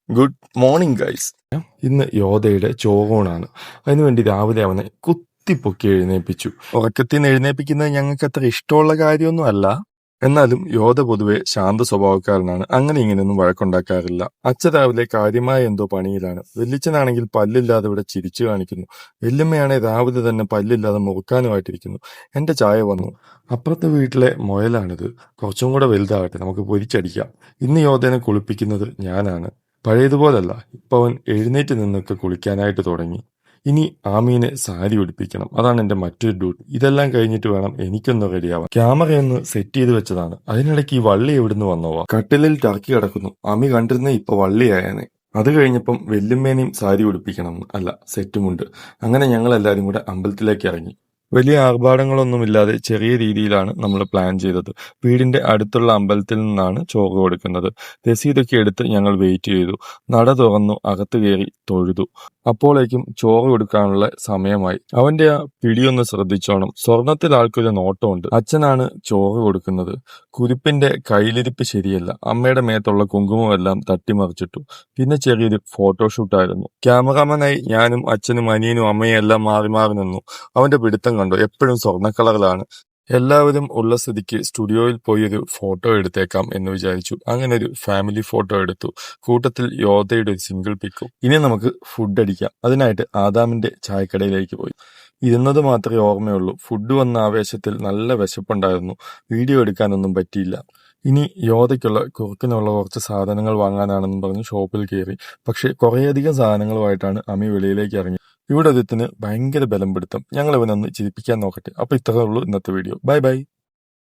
Good morning guys. ഇന്ന് യോധയുടെ ചോറൂണാണ്. അതിനുവേണ്ടി രാവിലെ അവനെ കുത്തിപ്പൊക്കി എഴുന്നേൽപ്പിച്ചു. ഉറക്കത്തിൽ നിന്ന് എഴുന്നേൽപ്പിക്കുന്നത് ഞങ്ങൾക്ക് അത്ര ഇഷ്ടമുള്ള കാര്യമൊന്നും അല്ല. എന്നാലും യോധ പൊതുവെ ശാന്ത സ്വഭാവക്കാരനാണ്. അങ്ങനെ ഇങ്ങനെയൊന്നും വഴക്കുണ്ടാക്കാറില്ല. അച്ഛൻ രാവിലെ കാര്യമായ എന്തോ പണിയിലാണ്. വല്യച്ഛനാണെങ്കിൽ പല്ലില്ലാതെ ഇവിടെ ചിരിച്ചു കാണിക്കുന്നു. വല്യമ്മയാണെങ്കിൽ രാവിലെ തന്നെ പല്ലില്ലാതെ മുറുക്കാനുമായിട്ടിരിക്കുന്നു. എന്റെ ചായ വന്നു. അപ്പുറത്തെ വീട്ടിലെ മുയലാണിത്. കുറച്ചും കൂടെ വലുതാകട്ടെ, നമുക്ക് പൊരിച്ചടിക്കാം. ഇന്ന് യോധനെ കുളിപ്പിക്കുന്നത് ഞാനാണ്. പഴയതുപോലല്ല, ഇപ്പൊ അവൻ എഴുന്നേറ്റ് നിന്നൊക്കെ കുളിക്കാനായിട്ട് തുടങ്ങി. ഇനി ആമീനെ സാരി ഉടുപ്പിക്കണം. അതാണ് എന്റെ മറ്റൊരു ഡ്യൂട്ടി. ഇതെല്ലാം കഴിഞ്ഞിട്ട് വേണം എനിക്കൊന്ന് റെഡിയാവാൻ. ക്യാമറയൊന്ന് സെറ്റ് ചെയ്ത് വെച്ചതാണ്. അതിനിടയ്ക്ക് ഈ വള്ളി എവിടുന്ന് വന്നോവാ. കട്ടിലിൽ ടർക്കി കിടക്കുന്നു. ആമി കണ്ടിരുന്ന ഇപ്പൊ വള്ളിയായനെ. അത് കഴിഞ്ഞപ്പം വെല്ലുമ്മേനെയും സാരി ഉടുപ്പിക്കണം. അല്ല, സെറ്റുമുണ്ട്. അങ്ങനെ ഞങ്ങൾ എല്ലാവരും കൂടെ അമ്പലത്തിലേക്ക് ഇറങ്ങി. വലിയ ആർഭാടങ്ങളൊന്നുമില്ലാതെ ചെറിയ രീതിയിലാണ് നമ്മൾ പ്ലാൻ ചെയ്തത്. വീടിന്റെ അടുത്തുള്ള അമ്പലത്തിൽ നിന്നാണ് ചോറ് കൊടുക്കുന്നത്. രസീതൊക്കെ എടുത്ത് ഞങ്ങൾ വെയിറ്റ് ചെയ്തു. നട തുറന്നു, അകത്ത് കയറി തൊഴുതു. അപ്പോഴേക്കും ചോറ് കൊടുക്കാനുള്ള സമയമായി. അവന്റെ ആ പിടിയൊന്ന് ശ്രദ്ധിച്ചോണം. സ്വർണത്തിൽ ആൾക്കൊരു നോട്ടമുണ്ട്. അച്ഛനാണ് ചോറ് കൊടുക്കുന്നത്. കുരിപ്പിന്റെ കയ്യിലിരിപ്പ് ശരിയല്ല. അമ്മയുടെ മേത്തുള്ള കുങ്കുമമെല്ലാം തട്ടിമറിച്ചിട്ടു. പിന്നെ ചെറിയൊരു ഫോട്ടോഷൂട്ടായിരുന്നു. ക്യാമറാമാനായി ഞാനും അച്ഛനും അനിയനും അമ്മയും എല്ലാം മാറി മാറി നിന്നു. അവന്റെ പിടുത്തം കണ്ടോ, എപ്പോഴും സ്വർണ്ണ കളറിലാണ്. എല്ലാവരും ഉള്ള സ്ഥിതിക്ക് സ്റ്റുഡിയോയിൽ പോയി ഒരു ഫോട്ടോ എടുത്തേക്കാം എന്ന് വിചാരിച്ചു. അങ്ങനെ ഒരു ഫാമിലി ഫോട്ടോ എടുത്തു. കൂട്ടത്തിൽ യോധയുടെ ഒരു സിംഗിൾ പിക്കും. ഇനി നമുക്ക് ഫുഡ് അടിക്കാം. അതിനായിട്ട് ആദാമിന്റെ ചായക്കടയിലേക്ക് പോയി. ഇരുന്നത് മാത്രമേ ഓർമ്മയുള്ളൂ. ഫുഡ് വന്ന ആവേശത്തിൽ നല്ല വിശപ്പുണ്ടായിരുന്നു. വീഡിയോ എടുക്കാനൊന്നും പറ്റിയില്ല. ഇനി യോധയ്ക്കുള്ള കുറുക്കിനുള്ള കുറച്ച് സാധനങ്ങൾ വാങ്ങാനാണെന്നും പറഞ്ഞ് ഷോപ്പിൽ കയറി. പക്ഷെ കുറേയധികം സാധനങ്ങളുമായിട്ടാണ് അമ്മി വെളിയിലേക്ക് ഇറങ്ങി. ഇവിടെ അതിന് ഭയങ്കര ബലം പിടുത്തം. ഞങ്ങൾ ഇവനൊന്ന് ചിരിപ്പിക്കാൻ നോക്കട്ടെ. അപ്പൊ ഇത്രയേ ഉള്ളൂ ഇന്നത്തെ വീഡിയോ. Bye bye.